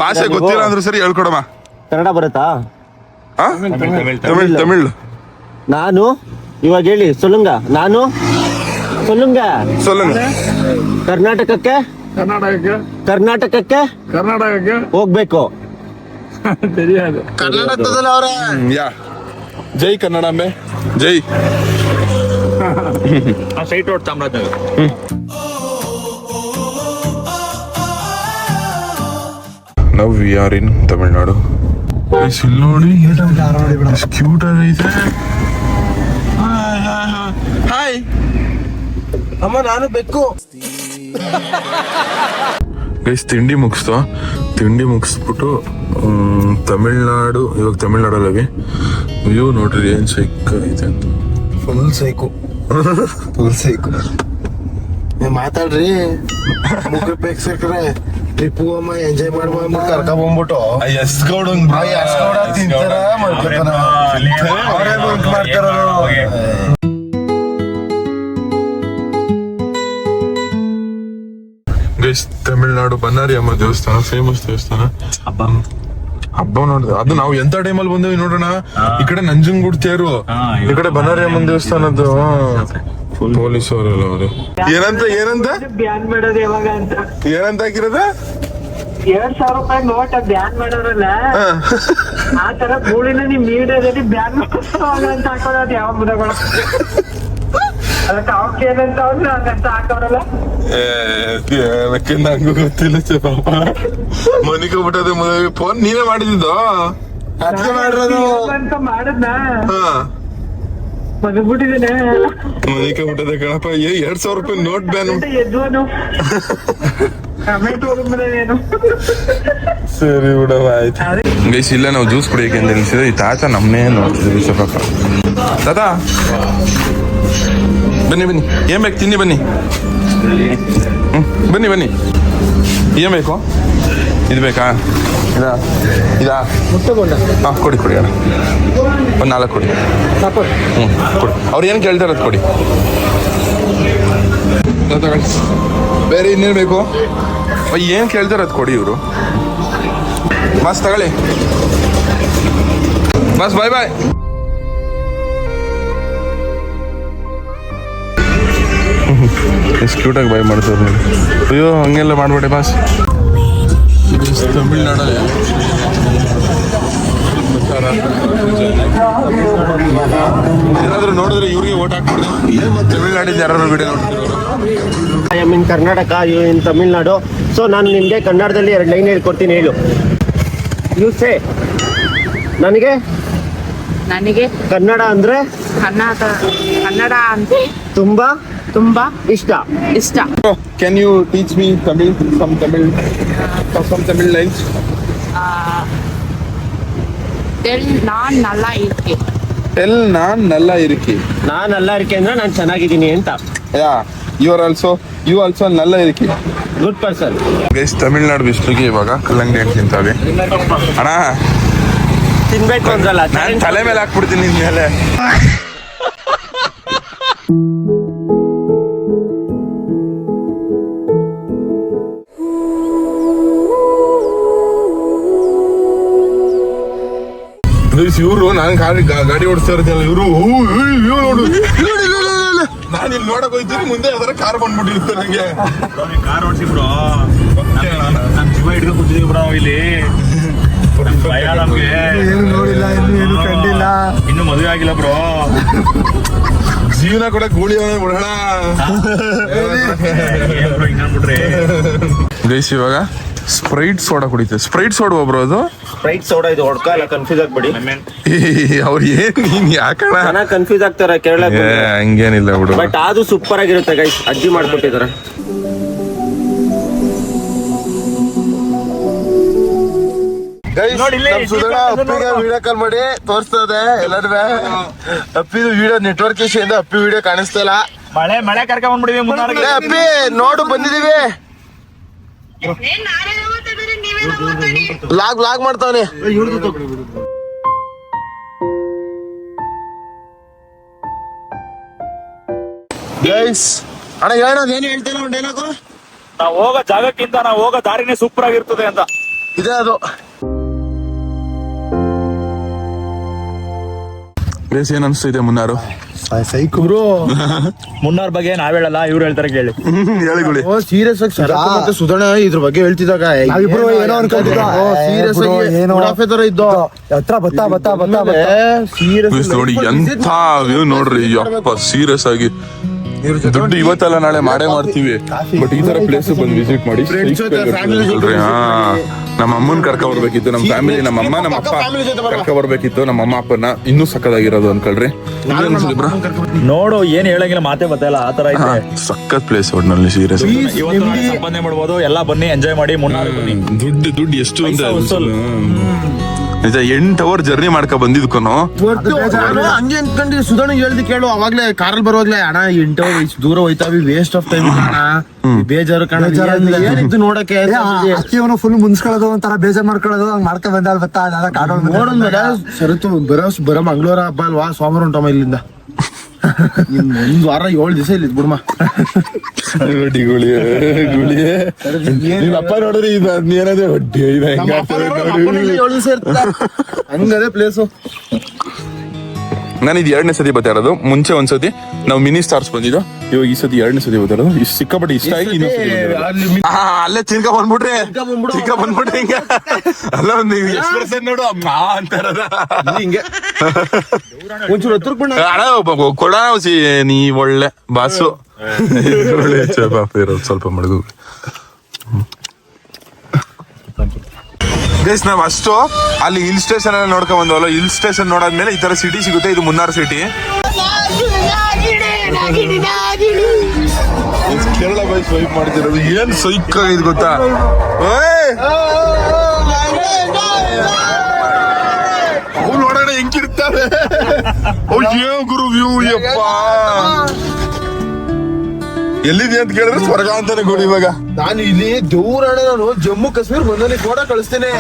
ಭಾಷೆ ಗೊತ್ತಿಲ್ಲ ಅಂದ್ರೂ ಸರಿ ಹೇಳ್ಕೊಡಮ್ಮ. ಕನ್ನಡ ಬರುತ್ತಾ? ತಮಿಳ್. ನಾನು ಇವಾಗ ಹೇಳಿ ಸೊಲ್ಲುಂಗ. ನಾನು ಸೊಲ್ಲುಂಗ. ಕರ್ನಾಟಕಕ್ಕೆ ಹೋಗ್ಬೇಕು. ಕರ್ನಾಟಕದಲ್ಲಿ ಅವ್ರೆ ಯಾ ಜೈ ಕನ್ನಡಾಂಬೆ ಜೈ. Site road Chamarajanagar. ನಾವು ವಿ ಆರ್ ಇನ್ ತಮಿಳ್ನಾಡು. ಇಲ್ಲಿ ನೋಡಿ ಕ್ಯೂಟ್ ಆಗೈತೆ. ಹಾಯ್ ಅಮ್ಮ ನಾನು ಬೆಕ್ಕು. ಗೈಸ್ ತಿಂಡಿ ಮುಗಿಸ್ಬಿಟ್ಟು ತಮಿಳ್ನಾಡು, ಇವಾಗ ತಮಿಳ್ನಾಡಲ್ಲಿ ವ್ಯೂ ನೋಡ್ರಿ ಏನ್ ಸೈಕ್ ಐತೆ ಅಂತ. ಫುಲ್ ಸೈಕು ಮಾತಾಡ್ರಿ. ಮುಖ ಬೇಕ್ರೆ ಟ್ರಿಪ್ ಹೋಗಮ್ಮ, ಎಂಜಾಯ್ ಮಾಡುವ ಕರ್ಕ ಬಂದ್ಬಿಟ್ಟು ತಿಂತಾರ ಮಾಡ್ತಾರ. ಗೈಸ್ ತಮಿಳ್ನಾಡು ಬನ್ನಾರಿ ಅಮ್ಮ ದೇವಸ್ಥಾನ, ಫೇಮಸ್ ದೇವಸ್ಥಾನ. ಹಬ್ಬ ನೋಡಿದೆ ಅದು ನಾವು ಎಂತ ಟೈಮಲ್ಲಿ ಬಂದೇವಿ ನೋಡೋಣ. ಈ ಕಡೆ ನಂಜನಗೂಡು ತೇರು, ಈ ಕಡೆ ಬನ್ನಾರಿ ಅಮ್ಮನ ದೇವಸ್ಥಾನದ್ದು. ಪೊಲೀಸ್ ಅವರೆಲ್ಲ ಅವರು ಏನಂತ ಬ್ಯಾನ್ ಮಾಡೋದು ಯಾವಾಗ ಅಂತ ಏನಂತ ಹಾಕಿರೋದ 2,000 ರೂಪಾಯಿ ನೋಟ್ ಬ್ಯಾನ್ ಮಾಡೋರಲ್ಲ, ಆ ತರ ಗೂಳಿನ ನಿಮ್ ಮೀಡಿಯಾದಲ್ಲಿ ಬ್ಯಾನ್ ಮಾಡೋವಾಗ ಅಂತ ಹಾಕೋದು ಯಾವ ಮುದಗಳು. ಅದಕ್ಕೆ ಅವಕ್ಕೆ ಏನಂತ ಅವ್ರು ಹಂಗಂತ ಹಾಕೋರಲ್ಲ. ನಂಗೂ ಗೊತ್ತಿಲ್ಲ ಪಾಪ. ಮನಿಕೋಬಿಟ್ಟದೆ ಮದುವೆ ಫೋನ್ ನೀವೇ ಮಾಡಿದ್ದು ಅಂತ ಮಾಡದ್ನ ಮನಗ್ಬಿಟ್ಟಿದ್ದೇನೆ. ಮನಿಕೋಬಿಟ್ಟದೆ ಕಣಪ್ಪ. 2,000 ರೂಪಾಯಿ ನೋಟ್ ಬ್ಯಾನ್. ಎದ್ವನು ಕಮೆಂಟ್ ಏನು. ಸರಿ ಬಿಡವ ಆಯ್ತು. ಗೈಸ್ ಇಲ್ಲ ನಾವು ಜ್ಯೂಸ್ ಕುಡಿಯಕ್ಕೆ ಅಂತ ನಿಲ್ಸಿದ್ರೆ ಈ ತಾತ ನಮ್ಮನ್ನೇ ನೋಡ್ತಿದ್ವಿ ಸ್ವಲ್ಪ. ತಾತ ಬನ್ನಿ ಏನ್ ಬೇಕು ತಿನ್ನಿ ಬನ್ನಿ. ಬನ್ನಿ ಏನ್ ಬೇಕು? ಇದು ಬೇಕಾ? ಇದಾ ಹಾಂ ಕೊಡಿ ಅಣ್ಣ, ಒಂದು 4 ಕೊಡಿ. ಕೊಡಿ. ಅವ್ರು ಏನು ಕೇಳ್ತಾರೆ ಅದು ಕೊಡಿ. ಬೇರೆ ಇನ್ನೇನು ಬೇಕು? ಏನು ಕೇಳ್ತಾರೆ ಅದು ಕೊಡಿ ಇವರು. ಬಸ್ ತಗೊಳ್ಳಿ ಬಸ್. ಬಾಯ್. ಎಷ್ಟು ಕ್ಯೂಟಾಗಿ ಬಾಯ್ ಮಾಡ್ತಾರೆ ನೋಡಿ. ಅಯ್ಯೋ ಹಂಗೆಲ್ಲ ಮಾಡಬೇಡಿ ಬಾಸ್. ತಮಿಳ್ನಾಡಲ್ಲಿ ಏನಾದರೂ ನೋಡಿದ್ರೆ ಇವ್ರಿಗೆ ಓಟ್ ಹಾಕ್ಬಿಡ್ರಿ. ತಮಿಳ್ನಾಡಿಂದ ಯಾರು ವಿಡಿಯೋ ನೋಡ್ತಿರೋರು. I am in Karnataka, you in Tamil Nadu. So ನಾನು ನಿಮಗೆ ಕನ್ನಡದಲ್ಲಿ 2 ಲೈನ್ ಹೇಳ್ಕೊಡ್ತೀನಿ, ಹೇಳು. You say. ನನಗೆ ಕನ್ನಡ ಅಂದ್ರೆ ಕನ್ನಡ ಅಂದ್ರೆ ತುಂಬಾ ಇಷ್ಟ. Can you teach me some Tamil lines? Non Nalla ಇರ್ಕೆ. Tell ನಾನ್ ನಲ್ಲ ಇರಿಕೆ. ನಾನ್ ನಲ್ಲ ಇರ್ಕೆ ಅಂದ್ರೆ ನಾನು ಚೆನ್ನಾಗಿದ್ದೀನಿ ಅಂತ. Yeah, you also ನಲ್ಲ ಇರಿಕೆ. Good person. ಗೈಸ್ ತಮಿಳ್ನಾಡು ಬಿಸ್ಲಿಗೆ ಇವಾಗ ಕಲ್ಲಂಗಡಿ ಹಣ್ಣು ತಿಂತಾವೆ. ಅಣ್ಣ ತಿನ್ಬೇಕು ಅಂದ್ರಲ್ಲ, ನಾನು ತಲೆ ಮೇಲೆ ಹಾಕ್ಬಿಡ್ತೀನಿ ನಿನ್ ಮೇಲೆ. ಇವರು ನಾನು ಗಾಡಿ ಓಡಿಸ್ತಾ ಇರ್ತೀನಿ. ಇವರು ನೋಡು, ನಾನು ಇಲ್ಲಿ ನೋಡಕ್ ಹೋಗ್ತೀನಿ, ಮುಂದೆ ಅದರ ಕಾರ್ ಬಂದ್ಬಿಟ್ಟಿರುತ್ತೆ ನಂಗೆ. ಕಾರ್ ಓಡಿಸಿ ಬ್ರೋ, ನಮ್ ಜೀವ ಹಿಡ್ಕೊಂಡು ಕೂತಿದೀವಿ ಬ್ರೋ ಇಲ್ಲಿ. ಭಯ ನಮ್ಗೆ. ನೋಡಿಲ್ಲ, ಏನು ಕಂಡಿಲ್ಲ, ಇನ್ನು ಮದುವೆ ಆಗಿಲ್ಲ ಬ್ರೋ. ಜೀವನ ಕೂಡ ಗೂಳಿ ಬಿಡೋಣ. ಹಿಂಗನ್ಬಿಟ್ರಿ ಗೈಸ್ ಇವಾಗ ಸ್ಪ್ರೈಟ್ ಸೋಡಾ ಕುಡಿತೆ. ಸ್ಪ್ರೈಟ್ ಸೋಡಾ ಒಬ್ರು ಅದು ಸ್ಪ್ರೈಟ್ ಸೋಡಾ ಇದು ಹೊಡ್ಕ ಎಲ್ಲ ಕನ್ಫ್ಯೂಸ್ ಆಗ್ಬೇಡಿ. ಅವ್ರು ಏನ್ ಹಿಂಗ್ ಯಾಕಣ ಚೆನ್ನಾಗಿ ಕನ್ಫ್ಯೂಸ್ ಆಗ್ತಾರೆ ಕೇರಳ. ಹಂಗೇನಿಲ್ಲ ಬಿಡು, ಬಟ್ ಅದು ಸೂಪರ್ ಆಗಿರುತ್ತೆ ಗೈಸ್. ಅಜ್ಜಿ ಮಾಡ್ಕೊಟ್ಟಿದ್ದಾರೆ. ಅಪ್ಪಿಗೆ ವಿಡಿಯೋ ಕಾಲ್ ಮಾಡಿ ತೋರಿಸ್ತದೆ ಎಲ್ಲರೂ. ಅಪ್ಪಿದು ವಿಡಿಯೋ ನೆಟ್ವರ್ಕ್ ಇಶ್ಯೂಯಿಂದ ಅಪ್ಪಿ ವಿಡಿಯೋ ಕಾಣಿಸ್ತಾ ಇಲ್ಲ. ಮಳೆ ಕರ್ಕೊಂಡ್ ಬಂದ್ಬಿಡಿದೀವಿ. ಅಪ್ಪಿ ನೋಡು ಬಂದಿದೀವಿ. ಲಾಗ್ ಮಾಡ್ತಾವನೆ. ಗೈಸ್ ಅಣ್ಣ ಹೇಳೋದು ಏನು ಹೇಳ್ತೇನೆ ಒಂದು ಡೈಲಾಗು. ನಾವು ಹೋಗೋ ಜಾಗಕ್ಕಿಂತ ನಾವು ಹೋಗೋ ದಾರಿನೇ ಸೂಪರ್ ಆಗಿರ್ತದೆ ಅಂತ. ಇದೇ ಅದು. ಪ್ಲೇಸ್ ಏನ್ ಅನ್ಸ್ತಿದೆ ಮುನ್ನಾರು? ಸೈಕುಬ್ರು ಮುನ್ನಾರ್ ಬಗ್ಗೆ ನಾವ್ ಹೇಳಲ್ಲ, ಇವ್ರು ಹೇಳ್ತಾರೆ ಕೇಳಿ. ಹೇಳಿಗುಳಿ. ಸೀರಿಯಸ್ ಆಗಿ ಶರತ್ ಮತ್ತೆ ಸುಧಣ ಇದ್ರ ಬಗ್ಗೆ ಹೇಳ್ತಿದ್ದಾಗ ನಾವಿಬ್ರು ಏನೋ ಅನ್ಕೊಂಡಿದ್ದ. ಸೀರಿಯಸ್ ಆಗಿ ಏನೋ ತರ ಇದ್ದೋ ಹತ್ರ ಬತ್ತಾ ಸೀರಿಯಸ್ ನೋಡಿ ಎಂತ ವ್ಯೂ ನೋಡ್ರಿ. ಯಪ್ಪ ಸೀರಿಯಸ್ ಆಗಿ ದುಡ್ಡು ಇವತ್ತಲ್ಲ ನಾಳೆ ಮಾಡೇ ಮಾಡ್ತೀವಿ. ಬಟ್ ಈ ತರ ಪ್ಲೇಸ್ ಬಂದು ವಿಸಿಟ್ ಮಾಡಿ. ನಮ್ಮ ಅಮ್ಮನ್ ಕರ್ಕ ಬರ್ಬೇಕಿತ್ತು, ನಮ್ಮ ಫ್ಯಾಮಿಲಿ, ನಮ್ಮ ಅಮ್ಮ ನಮ್ಮ ಅಪ್ಪ ಕರ್ಕ ಬರ್ಬೇಕಿತ್ತು, ನಮ್ಮ ಅಮ್ಮ ಅಪ್ಪನ. ಇನ್ನೂ ಸಕ್ಕದಾಗಿರೋದು ಅನ್ಕೊಳ್ರಿ. ನೋಡು ಏನ್ ಹೇಳಂಗಿಲ್ಲ, ಮಾತೇ ಗೊತ್ತಲ್ಲ ಆ ತರ ಐತೆ. ಸಕ್ಕತ್ ಪ್ಲೇಸ್ ಒಟ್ನಲ್ಲಿ ಸೀರಿಯಸ್. ಇವತ್ತು ನಾಳೆ ಸಂಪಾದನೆ ಮಾಡ್ಬೋದು, ಎಲ್ಲಾ ಬನ್ನಿ ಎಂಜಾಯ್ ಮಾಡಿ. ಮುನ್ನಾರ್ ಬನ್ನಿ. ದುಡ್ಡು ಎಷ್ಟು ನಿಜ 8 ಅವರ್ ಜರ್ನಿ ಮಾಡ್ಕೊ ಬಂದಿದ್ಕೊನು. ಹಂಗೆ ಅನ್ಕೊಂಡು ಸುಧಣ ಹೇಳ್ದಿ ಕೇಳು. ಅವಾಗ್ಲೇ ಕಾರಲ್ಲಿ ಬರುವಾಗ್ಲೇ ಅಣ್ಣ 8 ಅವರ್ ದೂರ ಹೋಯ್ತಾವಿ, ವೇಸ್ಟ್ ಆಫ್ ಟೈಮ್ ಅಣ್ಣ, ಬೇಜಾರು ಕಣ ಏನಿದ್ದು ನೋಡಕ್ಕೆ. ಅಕ್ಕಿಯವನು ಫುಲ್ ಮುನ್ಸ್ಕೊಳ್ಳೋದು, ಒಂಥರ ಬೇಜಾರ್ ಮಾಡ್ಕೊಳ್ಳೋದು, ಹಂಗ್ ಮಾಡ್ಕೊ ಬಂದ ಬತ್ತಾ ನೋಡೋದ್ಮೇಲೆ ಸರತು ಬರೋ ಮಂಗಳವಾರ ಹಬ್ಬ ಅಲ್ವಾ, ಸೋಮವಾರ ಉಂಟಮ್ಮ ಇಲ್ಲಿಂದ. 1 ವಾರ 7 ದಿವಸ ಇಲ್ಲಿ ಬಿಡಮ್ಮ. ಅಪ್ಪ ನೋಡ್ರಿ ಏನಾದ್ರೆ ಹೊಟ್ಟೆ ಹಂಗದೇ ಪ್ಲೇಸು. ನಾನು ಇದು 2ನೇ ಸತಿ ಬರ್ತಾ ಇರೋದು. ಮುಂಚೆ ಒಂದ್ಸತಿ ನಾವು ಮಿನಿ ಸ್ಟಾರ್ಸ್ ಬಂದಿದ್ದು, ಇವಾಗ ಈ ಸತಿ 2ನೇ ಸತಿ ಬರ್ತಾ ಇರೋದು. ಇಷ್ಟು ಸಿಕ್ಕಾಪಟ್ಟೆ ಇಷ್ಟ ಆಗಿ ಅಲ್ಲೇ ತಿನ್ಕ ಬಂದ್ಬಿಟ್ರಿ ಹಿಂಗ ಅಲ್ಲ ಒಂದು ಎಕ್ಸ್ಪ್ರೆಷನ್ ನೋಡು ಅಂತಾರದ ಹಿಂಗೆ ಒಂಚೂರು ಹತ್ರ ಕೊಡ ನೀ ಒಳ್ಳೆ ಬಾಸು. ಇರೋದು ಸ್ವಲ್ಪ ಮಡಗು. ಗೈಸ್ ನಾವ್ ಅಷ್ಟು ಅಲ್ಲಿ ಹಿಲ್ ಸ್ಟೇಷನ್ ಎಲ್ಲ ನೋಡ್ಕೊಂಡ್ ಬಂದವಲ್ಲ. ಹಿಲ್ ಸ್ಟೇಷನ್ ನೋಡಾದ್ಮೇಲೆ ಈ ತರ ಸಿಟಿ ಸಿಗುತ್ತೆ. ಇದು Munnar city. Kerala by swipe ಮಾಡ್ತಿರೋದು ಏನ್ ಸೈಕ್ ಇದು ಗೊತ್ತಾ? ಅವು ನೋಡೋಣ ಹೆಂಗಿರ್ತಾರೆ. ಗುರು ವ್ಯೂ ಯಪ್ಪ. ಎಲ್ಲಿದೆ ಅಂತ ಕೇಳಿದ್ರೆ ಸ್ವರ್ಗ ಅಂತಾನೆ ಗುರು. ಇವಾಗ ನಾನು ಇಲ್ಲಿ ದೂರ ನಾನು ಜಮ್ಮು ಕಾಶ್ಮೀರ್ ಬಂದಲ್ಲಿ ಫೋಟೋ ಕಳಿಸ್ತೇನೆ.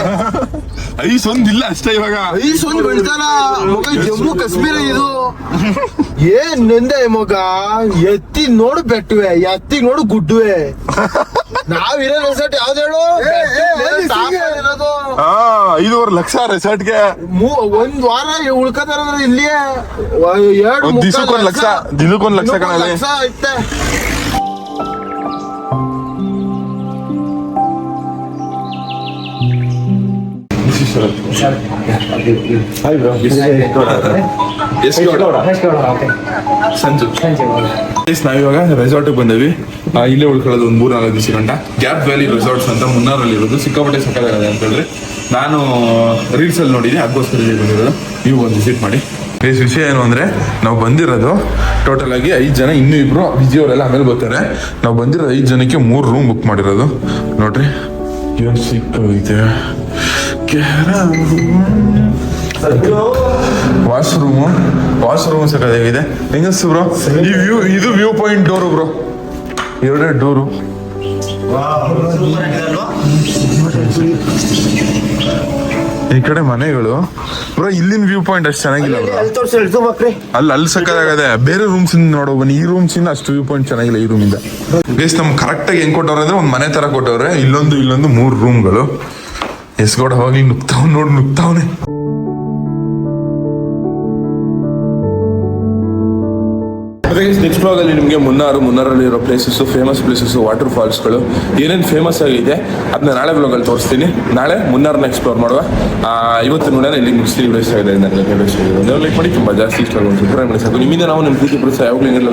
ಐಸ್ ಒಂದಿಲ್ಲ ಅಷ್ಟೇ. ಇವಾಗ ಐಸ್ ಒಂದು ಬೆಳ್ತಾನ ಮಗ. ಜಮ್ಮು ಕಾಶ್ಮೀರ ಇದು ಏನ್ ನಂದೆ ಮಗ. ಎತ್ತಿ ನೋಡು ಬೆಟ್ಟುವೆ, ಎತ್ತಿ ನೋಡು ಗುಡ್ಡುವೆ. ನಾವಿರೋ ರೆಸಾರ್ಟ್ ಯಾವ್ದು ಹೇಳು? 5.5 ಲಕ್ಷ ರೆಸಾರ್ಟ್ಗೆ 1 ವಾರ ಉಳ್ಕತಾರ ಇಲ್ಲಿಯೇ. 2 ದಿನಕ್ಕೊಂದು ಲಕ್ಷ, ದಿನಕ್ಕೊಂದು ಲಕ್ಷ ಕಣಲ್ಲಿ. ಲಕ್ಷ ಐತೆ. ಸಂಜು ನಾವಿವಾಗ ರೆಸಾರ್ಟ್ ಬಂದೇವಿ. ಇಲ್ಲೇ ಉಳ್ಕೊಳ್ಳೋದು ಒಂದು 3-4 ದಿವಸ ಗಂಟ. ಗ್ಯಾಪ್ ವ್ಯಾಲಿ ರೆಸಾರ್ಟ್ಸ್ ಅಂತ ಮುನ್ನಾರಲ್ಲಿ ಇರೋದು. ಸಿಕ್ಕಾಪಟ್ಟೆ ಸಕ್ಕದಾಗಿದೆ ಅಂತ ಹೇಳಿದ್ರೆ ನಾನು ರೀಲ್ಸ್ ಅಲ್ಲಿ ನೋಡಿದ್ದೀನಿ, ಅದಕ್ಕೋಸ್ಕರ ಇಲ್ಲಿ ಬಂದಿರೋದು. ನೀವು ಒಂದು ವಿಸಿಟ್ ಮಾಡಿ. ವಿಷಯ ಏನು ಅಂದ್ರೆ ನಾವು ಬಂದಿರೋದು ಟೋಟಲ್ ಆಗಿ 5 ಜನ, ಇನ್ನೂ 2 ವಿಜಯವರೆಲ್ಲ ಆಮೇಲೆ ಬರ್ತಾರೆ. ನಾವು ಬಂದಿರೋದು 5 ಜನಕ್ಕೆ 3 ರೂಮ್ ಬುಕ್ ಮಾಡಿರೋದು. ನೋಡ್ರಿ ಏನು ಸಿಕ್ಕಾಗಿದೆ. ವಾಶ್ರೂಮ್ ಸಕ್ಕದಾಗಿದೆ. ಹೆಂಗಸ್ತು ಬ್ರೋ ಈ ವ್ಯೂ? ಇದು view point door bro, 2 door. ಈ ಕಡೆ ಮನೆಗಳು ಬ್ರೋ. ಇಲ್ಲಿನ ವ್ಯೂ ಪಾಯಿಂಟ್ ಅಷ್ಟು ಚೆನ್ನಾಗಿಲ್ಲ ಅಲ್ಲಿ ಸಕ್ಕದಾಗದೆ. ಬೇರೆ ರೂಮ್ಸ್ ಇಂದ ನೋಡೋ ಬನ್ನಿ. ಈ ರೂಮ್ಸ್ ಇಂದ ಅಷ್ಟು ವ್ಯೂ ಪಾಯಿಂಟ್ ಚೆನ್ನಾಗಿಲ್ಲ ಈ ರೂಮಿಂದ. ಗೈಸ್ ನಮ್ಗೆ ಕರೆಕ್ಟ್ ಆಗಿ ಹೆಂಗ್ ಕೊಟ್ಟವ್ರೆ ಅಂದ್ರೆ ಒಂದು ಮನೆ ತರ ಕೊಟ್ಟವ್ರೆ. ಇಲ್ಲೊಂದು 3 ರೂಮ್ಗಳು. ಎಸ್ಗೋಡ ಹೋಗಿ ನುಗ್ತಾವನೆ. ನೆಕ್ಸ್ಟ್ ಬ್ಲಾಗ್ ಅಲ್ಲಿ ನಿಮಗೆ ಮುನ್ನಾರಲ್ಲಿ ಇರೋ ಪ್ಲೇಸಸ್, ಫೇಮಸ್ ಪ್ಲೇಸಸ್, ವಾಟರ್ ಫಾಲ್ಸ್ಗಳು ಏನೇನು ಫೇಮಸ್ ಆಗಿದೆ ಅದನ್ನ ನಾಳೆ ಬ್ಲಾಗಲ್ಲಿ ತೋರಿಸ್ತೀನಿ. ನಾಳೆ ಮುನ್ನಾರ್ನ ಎಕ್ಸ್ಪ್ಲೋರ್ ಮಾಡುವ. ಇವತ್ತು ನೋಡೋಣ ಇಲ್ಲಿ ಮುಗಿಸ್ತೀನಿ. ವಿಡಿಯೋ ಇಷ್ಟ ಆಗಿದೆ ನನಗೆ ಲೈಕ್ ಮಾಡಿ. ತುಂಬ ಜಾಸ್ತಿ ಇಷ್ಟ ಆಗುತ್ತೆ. ಸಬ್ಸ್ಕ್ರೈಬ್ ಮಾಡಿ ಸಾಕು. ನಿಮ್ಮಿಂದ ನಾವು ನಿಮ್ಮ ಪ್ರೀತಿ ಪ್ರೋತ್ಸಾಹ ಯಾವಾಗಲೂ